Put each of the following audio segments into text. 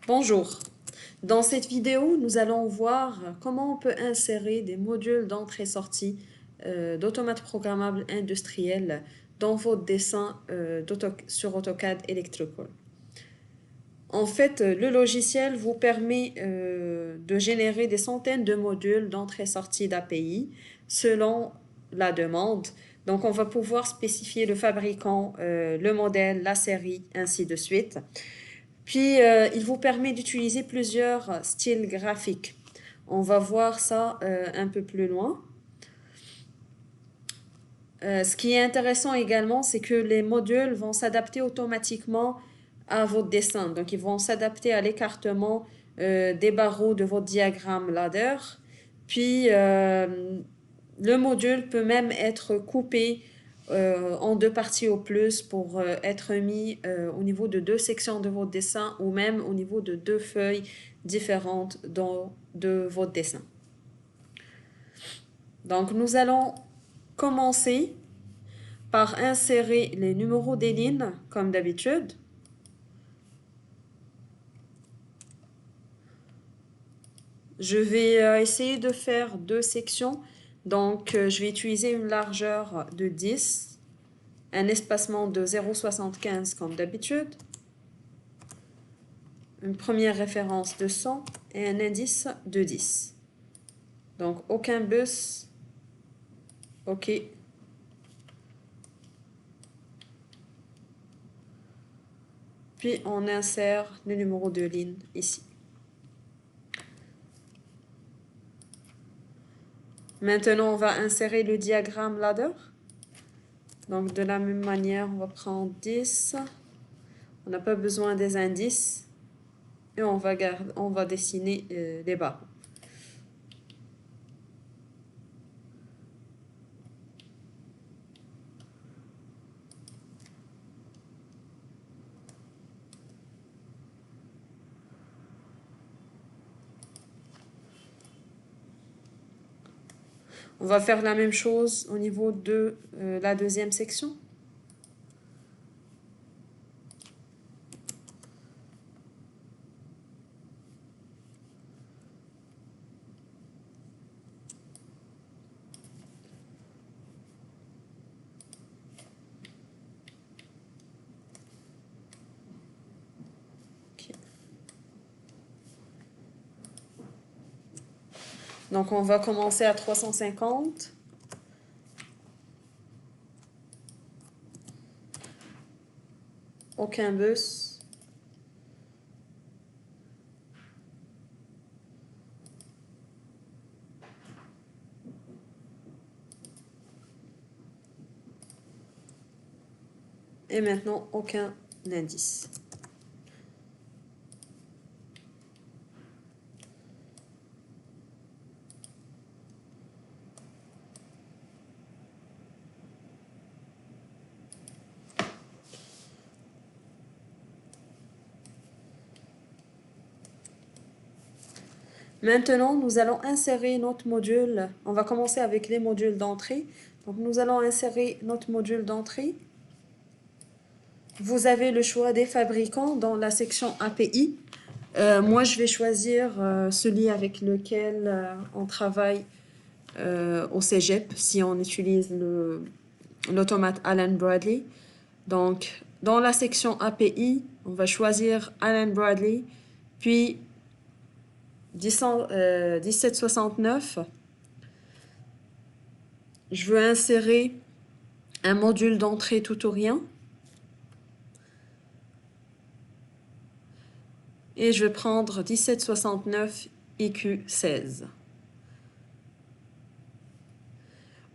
Bonjour. Dans cette vidéo, nous allons voir comment on peut insérer des modules d'entrée-sortie d'automates programmables industriels dans votre dessin sur AutoCAD Electrical. En fait, le logiciel vous permet de générer des centaines de modules d'entrée-sortie d'API selon la demande. Donc, on va pouvoir spécifier le fabricant, le modèle, la série, ainsi de suite. Puis, il vous permet d'utiliser plusieurs styles graphiques. On va voir ça un peu plus loin. Ce qui est intéressant également, c'est que les modules vont s'adapter automatiquement à votre dessin. Donc, ils vont s'adapter à l'écartement des barreaux de votre diagramme ladder. Puis, le module peut même être coupé en deux parties au plus pour être mis au niveau de deux sections de votre dessin ou même au niveau de deux feuilles différentes de votre dessin. Donc, nous allons commencer par insérer les numéros des lignes comme d'habitude. Je vais essayer de faire deux sections. Donc, je vais utiliser une largeur de 10, un espacement de 0,75 comme d'habitude, une première référence de 100 et un indice de 10. Donc, aucun bus. OK. Puis, on insère le numéro de ligne ici. Maintenant, on va insérer le diagramme ladder. Donc, de la même manière, on va prendre 10. On n'a pas besoin des indices. Et on va dessiner les barres. On va faire la même chose au niveau de la deuxième section. Donc, on va commencer à 350. Aucun bus. Et maintenant, aucun indice. Maintenant, nous allons insérer notre module. On va commencer avec les modules d'entrée. Donc, nous allons insérer notre module d'entrée. Vous avez le choix des fabricants dans la section API. Moi, je vais choisir celui avec lequel on travaille au cégep si on utilise l'automate Allen Bradley. Donc, dans la section API, on va choisir Allen Bradley, puis 1769. Je veux insérer un module d'entrée tout ou rien. Et je vais prendre 1769 EQ16.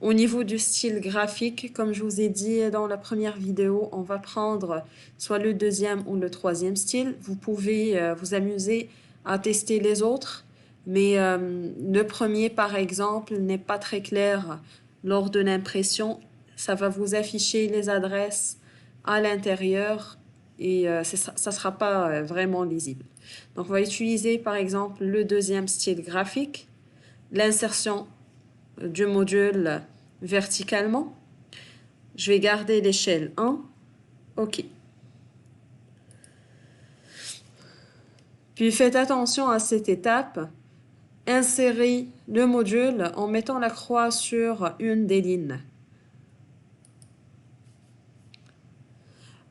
Au niveau du style graphique, comme je vous ai dit dans la première vidéo, on va prendre soit le deuxième ou le troisième style. Vous pouvez vous amuser à tester les autres, mais le premier, par exemple, n'est pas très clair lors de l'impression. Ça va vous afficher les adresses à l'intérieur et ça ne sera pas vraiment lisible. Donc, on va utiliser, par exemple, le deuxième style graphique, l'insertion du module verticalement. Je vais garder l'échelle 1. OK. Puis faites attention à cette étape. Insérez le module en mettant la croix sur une des lignes.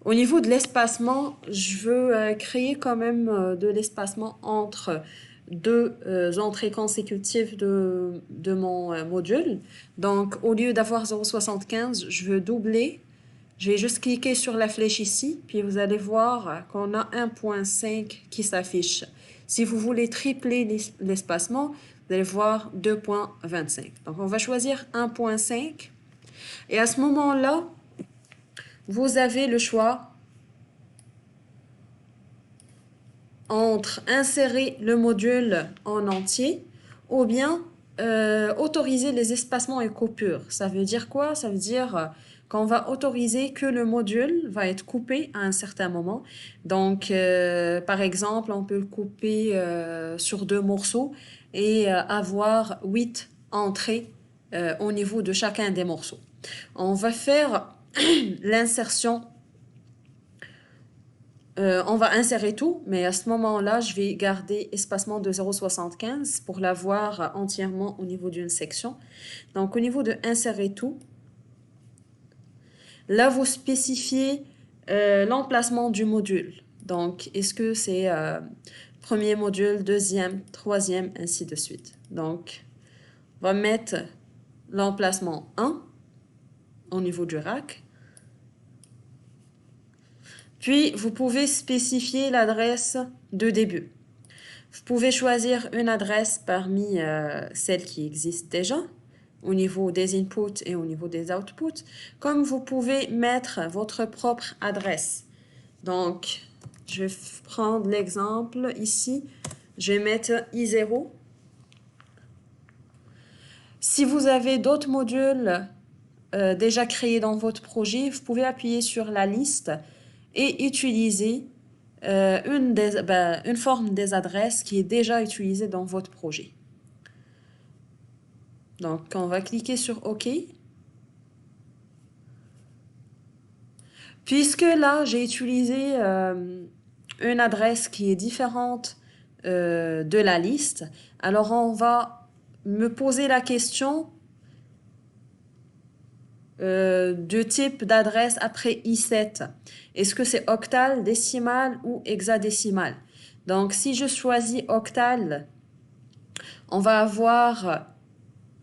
Au niveau de l'espacement, je veux créer quand même de l'espacement entre deux entrées consécutives de mon module. Donc, au lieu d'avoir 0,75, je veux doubler. Je vais juste cliquer sur la flèche ici, puis vous allez voir qu'on a 1,5 qui s'affiche. Si vous voulez tripler l'espacement, vous allez voir 2,25. Donc, on va choisir 1,5. Et à ce moment-là, vous avez le choix entre insérer le module en entier ou bien autoriser les espacements et coupures. Ça veut dire quoi? Ça veut dire qu'on va autoriser que le module va être coupé à un certain moment. Donc, par exemple, on peut le couper sur 2 morceaux et avoir 8 entrées au niveau de chacun des morceaux. On va faire l'insertion. On va insérer tout, mais à ce moment-là, je vais garder espacement de 0,75 pour l'avoir entièrement au niveau d'une section. Donc, au niveau de insérer tout, là, vous spécifiez l'emplacement du module. Donc, est-ce que c'est premier module, deuxième, troisième, ainsi de suite. Donc, on va mettre l'emplacement 1 au niveau du rack. Puis, vous pouvez spécifier l'adresse de début. Vous pouvez choisir une adresse parmi celles qui existent déjà au niveau des inputs et au niveau des outputs, comme vous pouvez mettre votre propre adresse. Donc, je vais prendre l'exemple ici. Je vais mettre I0. Si vous avez d'autres modules déjà créés dans votre projet, vous pouvez appuyer sur la liste et utiliser une forme des adresses qui est déjà utilisée dans votre projet. Donc, on va cliquer sur OK. Puisque là, j'ai utilisé une adresse qui est différente de la liste, alors on va me poser la question de type d'adresse après I7. Est-ce que c'est octal, décimal ou hexadécimal? Donc, si je choisis octal, on va avoir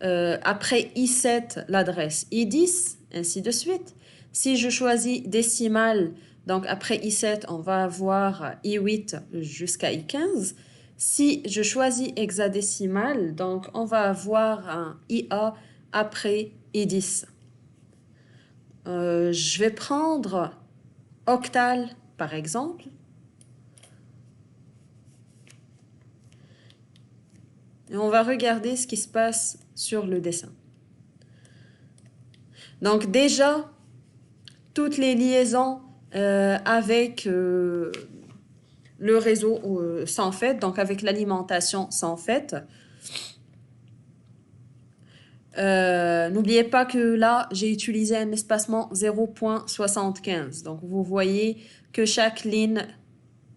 après I7 l'adresse I10, ainsi de suite. Si je choisis décimal, donc après I7, on va avoir I8 jusqu'à I15. Si je choisis hexadécimal, donc on va avoir un IA après I10. Je vais prendre octal, par exemple. Et on va regarder ce qui se passe sur le dessin. Donc déjà, toutes les liaisons avec le réseau sont faites, donc avec l'alimentation sont faites. N'oubliez pas que là, j'ai utilisé un espacement 0,75. Donc, vous voyez que chaque ligne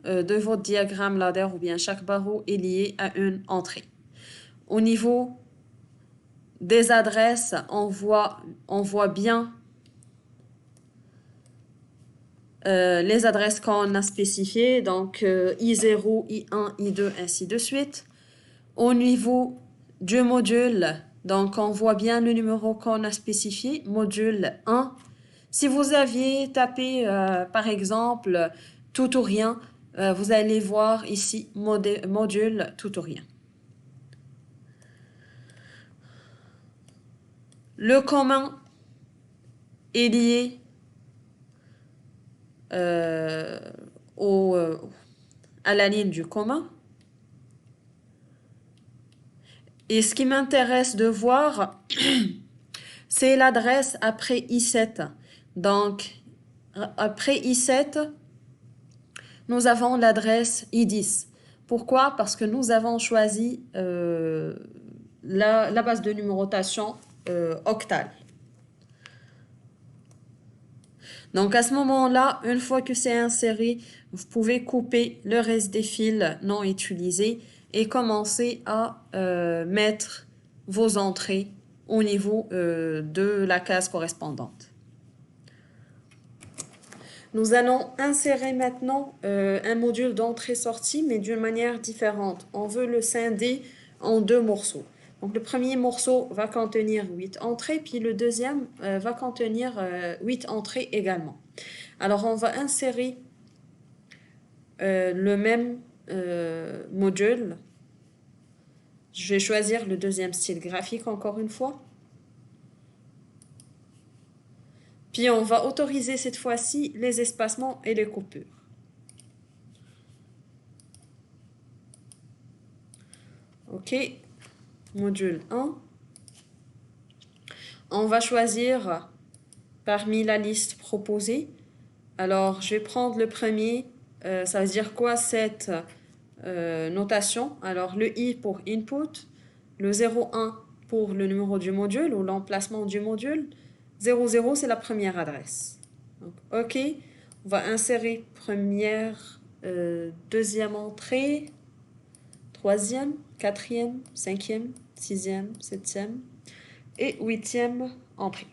de votre diagramme ladder ou bien chaque barreau est lié à une entrée. Au niveau des adresses, on voit bien les adresses qu'on a spécifiées, donc I0, I1, I2, ainsi de suite. Au niveau du module, donc on voit bien le numéro qu'on a spécifié, module 1. Si vous aviez tapé, par exemple, tout ou rien, vous allez voir ici module tout ou rien. Le commun est lié à la ligne du commun. Et ce qui m'intéresse de voir, c'est l'adresse après I7. Donc, après I7, nous avons l'adresse I10. Pourquoi? Parce que nous avons choisi la base de numérotation octale. Donc à ce moment-là, une fois que c'est inséré, vous pouvez couper le reste des fils non utilisés et commencer à mettre vos entrées au niveau de la case correspondante. Nous allons insérer maintenant un module d'entrée-sortie, mais d'une manière différente. On veut le scinder en deux morceaux. Donc, le premier morceau va contenir 8 entrées, puis le deuxième va contenir 8 entrées également. Alors, on va insérer le même module. Je vais choisir le deuxième style graphique encore une fois. Puis, on va autoriser cette fois-ci les espacements et les coupures. OK. Module 1. On va choisir parmi la liste proposée. Alors, je vais prendre le premier. Ça veut dire quoi cette notation? Alors, le I pour input, le 01 pour le numéro du module ou l'emplacement du module. 00, c'est la première adresse. Donc, OK. On va insérer première, deuxième entrée, troisième, quatrième, cinquième, sixième, septième et huitième entrée.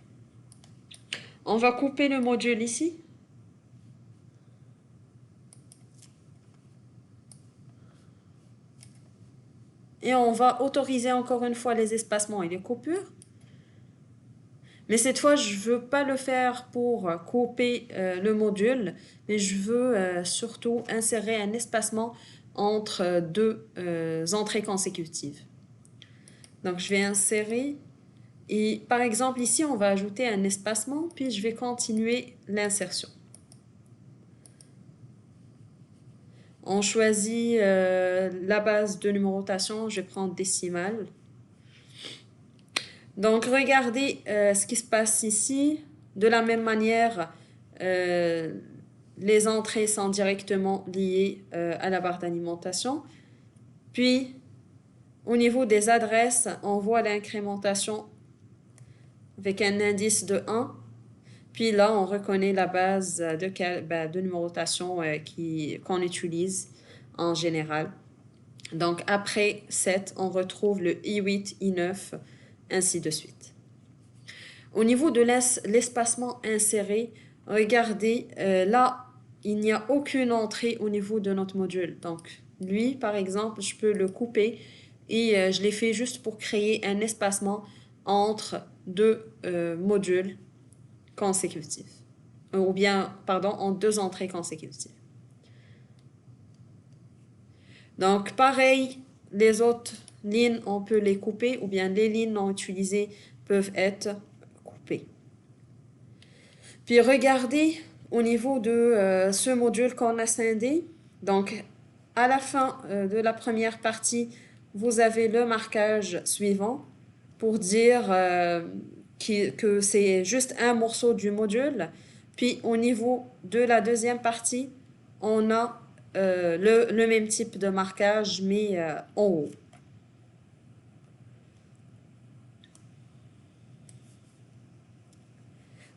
On va couper le module ici. Et on va autoriser encore une fois les espacements et les coupures. Mais cette fois, je ne veux pas le faire pour couper le module, mais je veux surtout insérer un espacement entre deux entrées consécutives. Donc, je vais insérer. Et par exemple, ici, on va ajouter un espacement, puis je vais continuer l'insertion. On choisit la base de numérotation, je vais prendre décimale. Donc, regardez ce qui se passe ici. De la même manière, les entrées sont directement liées à la barre d'alimentation. Puis, au niveau des adresses, on voit l'incrémentation avec un indice de 1. Puis là, on reconnaît la base de numérotation qu'on utilise en général. Donc, après 7, on retrouve le I8, I9, ainsi de suite. Au niveau de l'espacement inséré, regardez, là, il n'y a aucune entrée au niveau de notre module. Donc, lui, par exemple, je peux le couper et je l'ai fait juste pour créer un espacement entre deux modules consécutifs. Ou bien, pardon, en deux entrées consécutives. Donc, pareil, les autres lignes, on peut les couper, ou bien les lignes non utilisées peuvent être coupées. Puis, regardez au niveau de ce module qu'on a scindé. Donc, à la fin de la première partie, vous avez le marquage suivant pour dire que c'est juste un morceau du module. Puis, au niveau de la deuxième partie, on a le même type de marquage, mais en haut.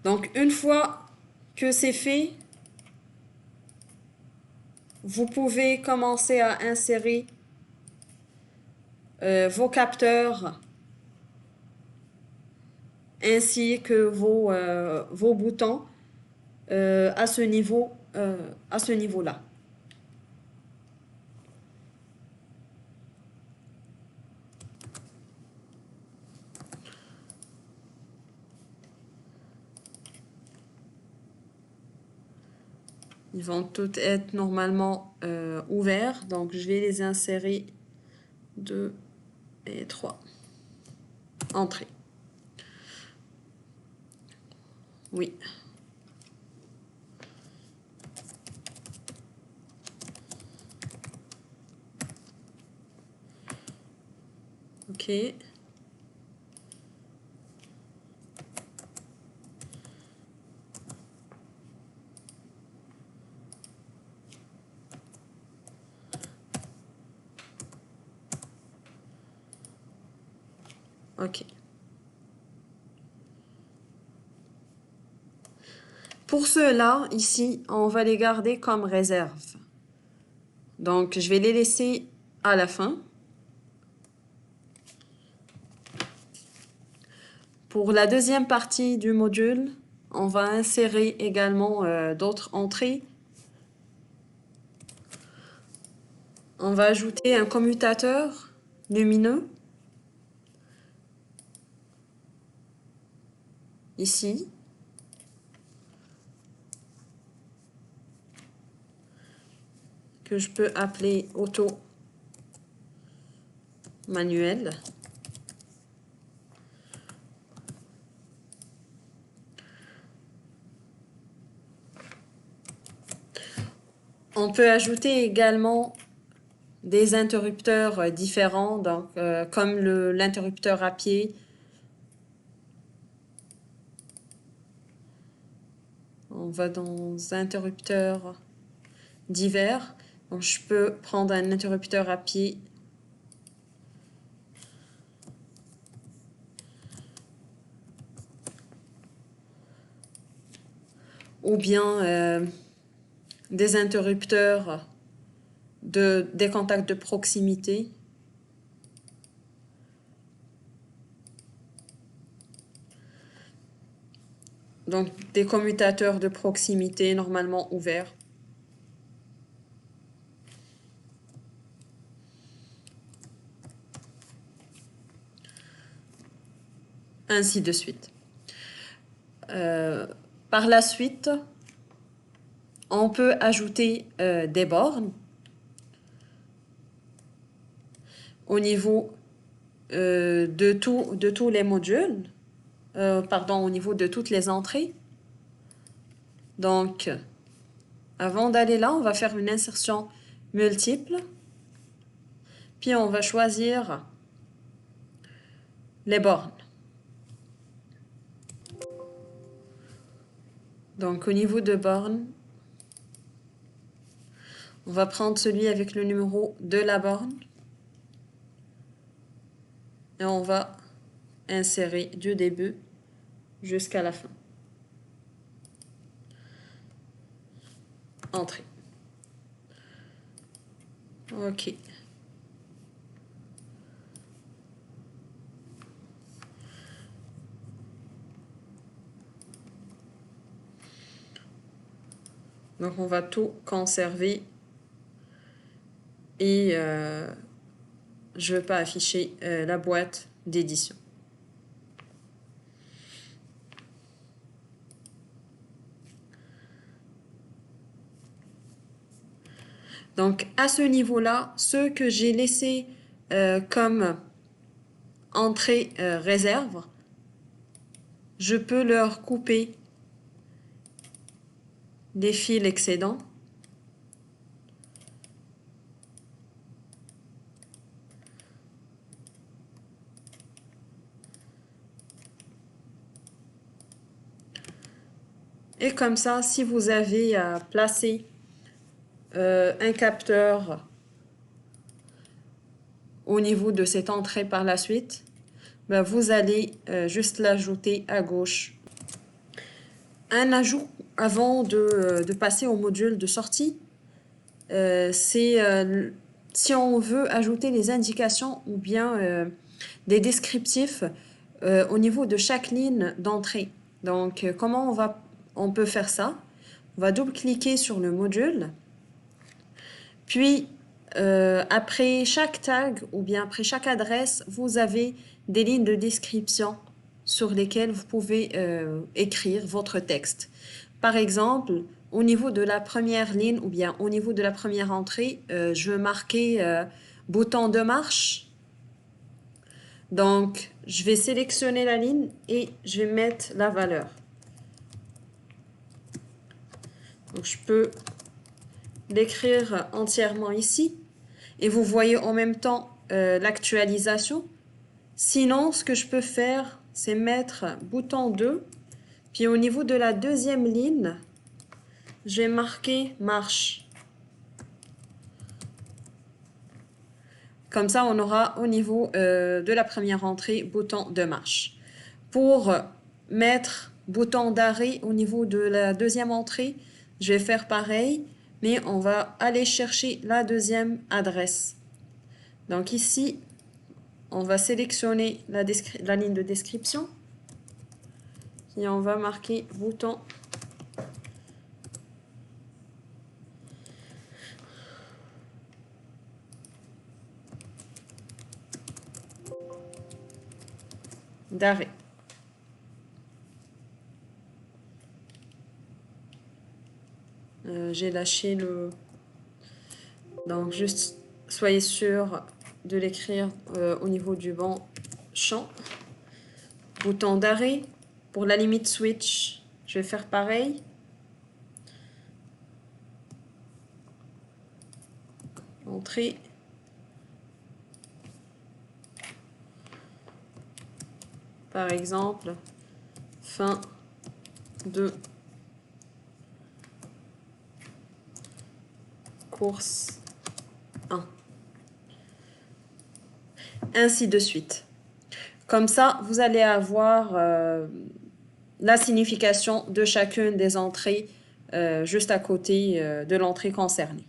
Donc, une fois que c'est fait, vous pouvez commencer à insérer vos capteurs ainsi que vos boutons à ce niveau-là. Ils vont tous être normalement ouverts, donc je vais les insérer 2 et 3. Entrée. Oui. OK. OK. Pour ceux-là, ici, on va les garder comme réserve. Donc, je vais les laisser à la fin. Pour la deuxième partie du module, on va insérer également d'autres entrées. On va ajouter un commutateur lumineux. Ici. Que je peux appeler auto manuel. On peut ajouter également des interrupteurs différents, donc, comme l'interrupteur à pied. On va dans interrupteurs divers. Donc, je peux prendre un interrupteur à pied. Ou bien des interrupteurs des contacts de proximité. Donc, des commutateurs de proximité normalement ouverts. Ainsi de suite. Par la suite, on peut ajouter des bornes au niveau de tous les modules, au niveau de toutes les entrées. Donc, avant d'aller là, on va faire une insertion multiple. Puis, on va choisir les bornes. Donc, au niveau de bornes, on va prendre celui avec le numéro de la borne. Et on va insérer du début jusqu'à la fin. Entrée. OK. Donc, on va tout conserver. Et je ne veux pas afficher la boîte d'édition. Donc, à ce niveau-là, ceux que j'ai laissés comme entrée réserve, je peux leur couper les fils excédents. Et comme ça, si vous avez placé un capteur au niveau de cette entrée par la suite, ben vous allez juste l'ajouter à gauche. Un ajout avant de passer au module de sortie, c'est si on veut ajouter les indications ou bien des descriptifs au niveau de chaque ligne d'entrée. Donc, comment on peut faire ça? On va double-cliquer sur le module. Puis, après chaque tag ou bien après chaque adresse, vous avez des lignes de description sur lesquelles vous pouvez écrire votre texte. Par exemple, au niveau de la première ligne ou bien au niveau de la première entrée, je veux marquer bouton de marche. Donc, je vais sélectionner la ligne et je vais mettre la valeur. Donc, je peux l'écrire entièrement ici. Et vous voyez en même temps l'actualisation. Sinon, ce que je peux faire, c'est mettre bouton 2. Puis au niveau de la deuxième ligne, je vais marquer marche. Comme ça, on aura au niveau de la première entrée, bouton de marche. Pour mettre bouton d'arrêt au niveau de la deuxième entrée. Je vais faire pareil, mais on va aller chercher la deuxième adresse. Donc ici, on va sélectionner la ligne de description et on va marquer bouton d'arrêt. J'ai lâché le... Donc juste soyez sûr de l'écrire au niveau du bon champ. Bouton d'arrêt. Pour la limite switch, je vais faire pareil. Entrée. Par exemple, fin de course 1. Ainsi de suite. Comme ça, vous allez avoir la signification de chacune des entrées juste à côté de l'entrée concernée.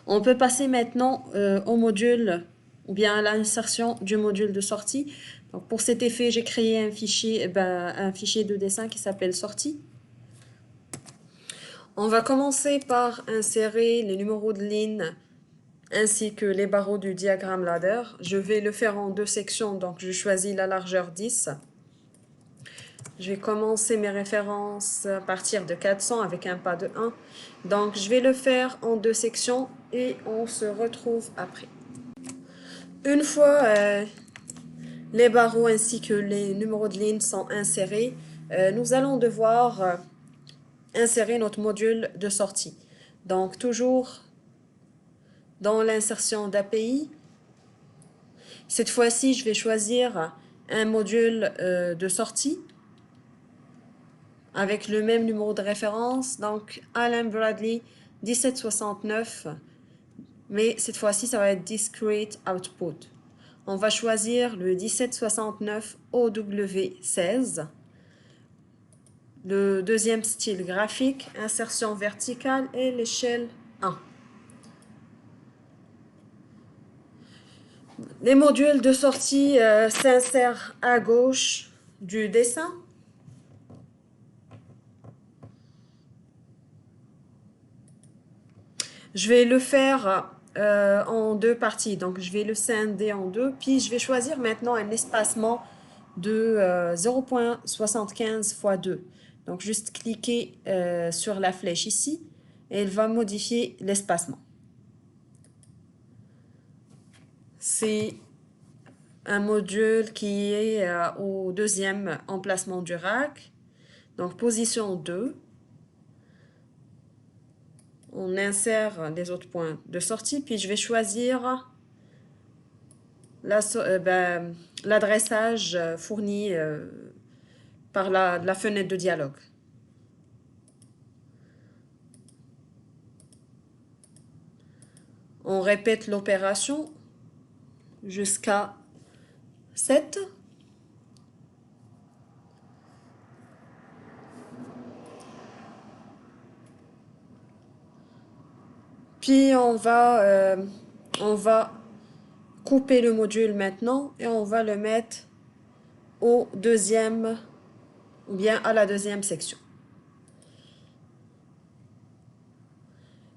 On peut passer maintenant au module ou bien à l'insertion du module de sortie. Donc pour cet effet, j'ai créé un fichier de dessin qui s'appelle sortie. On va commencer par insérer les numéros de ligne ainsi que les barreaux du diagramme ladder. Je vais le faire en deux sections, donc je choisis la largeur 10. Je vais commencer mes références à partir de 400 avec un pas de 1. Donc je vais le faire en deux sections et on se retrouve après. Une fois les barreaux ainsi que les numéros de ligne sont insérés, nous allons devoir insérer notre module de sortie. Donc toujours dans l'insertion d'API, cette fois-ci je vais choisir un module de sortie avec le même numéro de référence, donc Allen Bradley 1769, mais cette fois-ci ça va être Discrete Output. On va choisir le 1769 OW16. Le deuxième style graphique, insertion verticale et l'échelle 1. Les modules de sortie s'insèrent à gauche du dessin. Je vais le faire en deux parties, donc je vais le scinder en deux, puis je vais choisir maintenant un espacement de 0,75 x 2. Donc juste cliquer sur la flèche ici et elle va modifier l'espacement. C'est un module qui est au deuxième emplacement du rack. Donc position 2. On insère les autres points de sortie, puis je vais choisir l'adressage fourni par la fenêtre de dialogue. On répète l'opération jusqu'à 7. Puis on va couper le module maintenant et on va le mettre au deuxième ou bien à la deuxième section.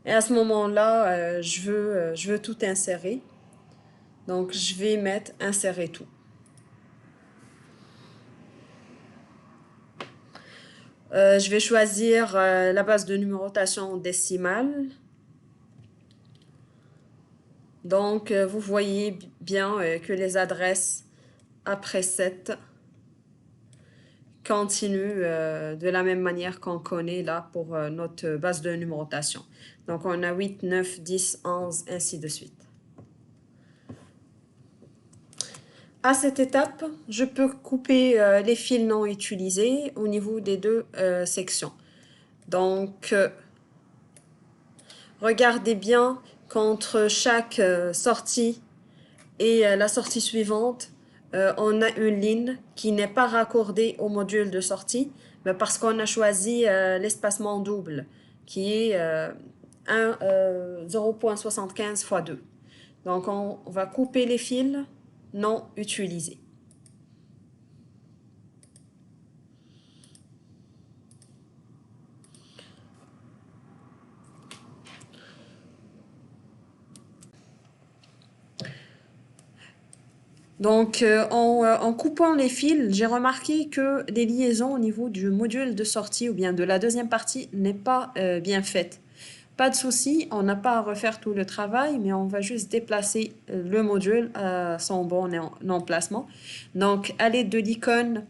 Et à ce moment-là, je veux tout insérer. Donc, je vais mettre insérer tout. Je vais choisir la base de numérotation décimale. Donc, vous voyez bien que les adresses après 7 continuent de la même manière qu'on connaît là pour notre base de numérotation. Donc, on a 8, 9, 10, 11, ainsi de suite. À cette étape, je peux couper les fils non utilisés au niveau des deux sections. Donc, regardez bien qu'entre chaque sortie et la sortie suivante, on a une ligne qui n'est pas raccordée au module de sortie, mais parce qu'on a choisi l'espacement double, qui est 0,75 fois 2. Donc, on va couper les fils non utilisés. Donc, en coupant les fils, j'ai remarqué que les liaisons au niveau du module de sortie ou bien de la deuxième partie n'est pas bien faite. Pas de souci, on n'a pas à refaire tout le travail, mais on va juste déplacer le module à son bon emplacement. Donc, à l'aide de l'icône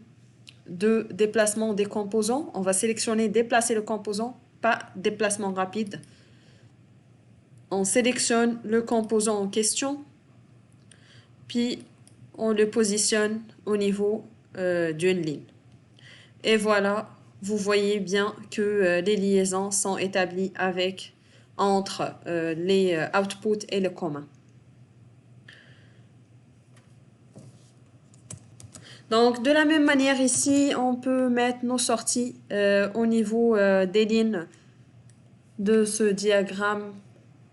de déplacement des composants, on va sélectionner déplacer le composant, pas déplacement rapide. On sélectionne le composant en question, puis on le positionne au niveau d'une ligne. Et voilà, vous voyez bien que les liaisons sont établies entre les outputs et le commun. Donc, de la même manière ici, on peut mettre nos sorties au niveau des lignes de ce diagramme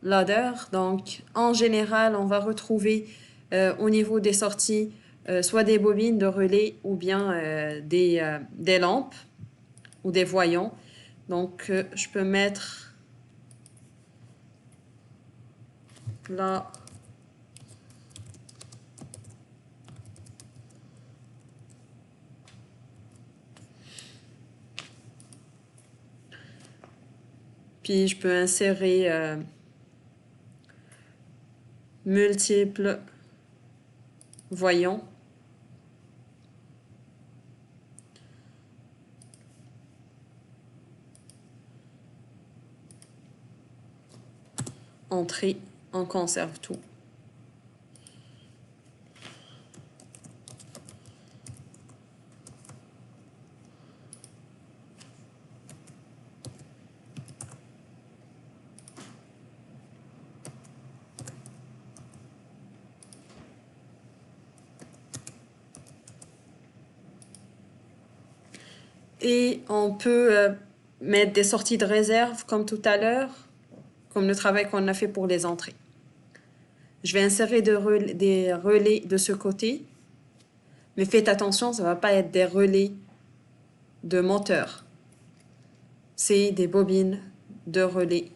ladder. Donc, en général, on va retrouver au niveau des sorties soit des bobines de relais ou bien des lampes ou des voyants. Donc, je peux mettre là. Puis, je peux insérer multiples voyants. Entrée, on conserve tout. Et on peut mettre des sorties de réserve comme tout à l'heure, comme le travail qu'on a fait pour les entrées. Je vais insérer des relais de ce côté, mais faites attention, ça ne va pas être des relais de moteur. C'est des bobines de relais.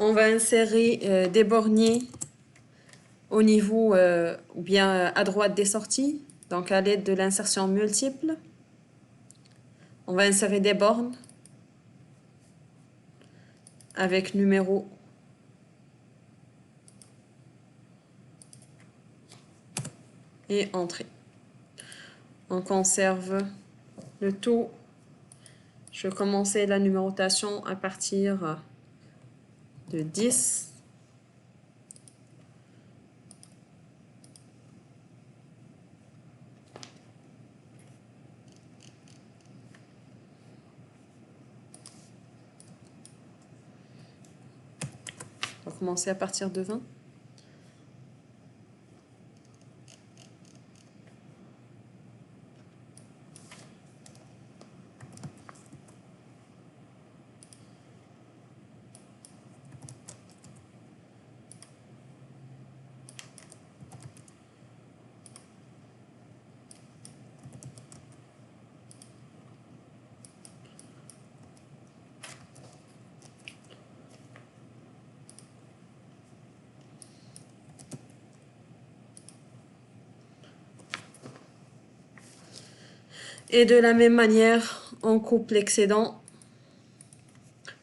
On va insérer des borniers au niveau ou bien à droite des sorties, donc à l'aide de l'insertion multiple. On va insérer des bornes avec numéro et entrée. On conserve le tout. Je vais commencer la numérotation à partir de 10. On va commencer à partir de 20. Et de la même manière, on coupe l'excédent.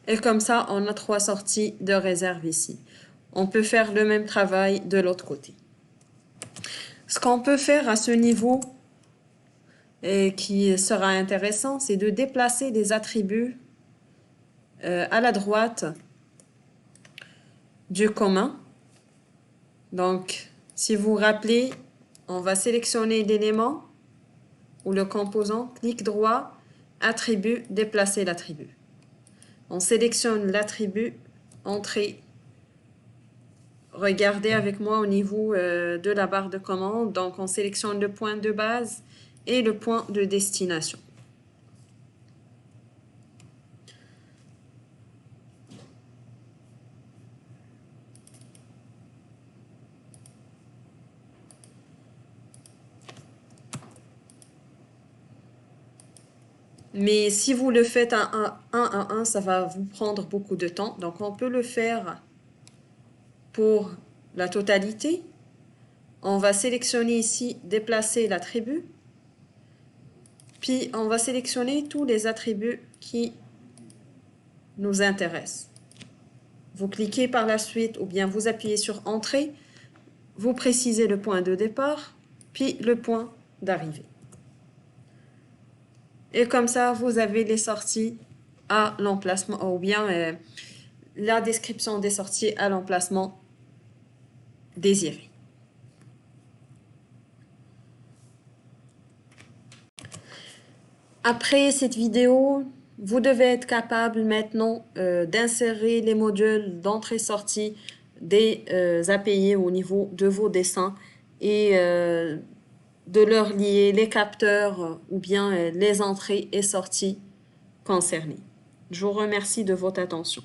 Et comme ça, on a 3 sorties de réserve ici. On peut faire le même travail de l'autre côté. Ce qu'on peut faire à ce niveau et qui sera intéressant, c'est de déplacer les attributs à la droite du commun. Donc, si vous vous rappelez, on va sélectionner l'élément ou le composant, clic droit, attribut, déplacer l'attribut. On sélectionne l'attribut, entrée. Regardez avec moi au niveau de la barre de commande. Donc, on sélectionne le point de base et le point de destination. Mais si vous le faites un à un, ça va vous prendre beaucoup de temps. Donc, on peut le faire pour la totalité. On va sélectionner ici, déplacer l'attribut. Puis, on va sélectionner tous les attributs qui nous intéressent. Vous cliquez par la suite ou bien vous appuyez sur Entrée. Vous précisez le point de départ, puis le point d'arrivée. Et comme ça, vous avez les sorties à l'emplacement, ou bien la description des sorties à l'emplacement désiré. Après cette vidéo, vous devez être capable maintenant d'insérer les modules d'entrée-sortie des API au niveau de vos dessins et de leur lier les capteurs ou bien les entrées et sorties concernées. Je vous remercie de votre attention.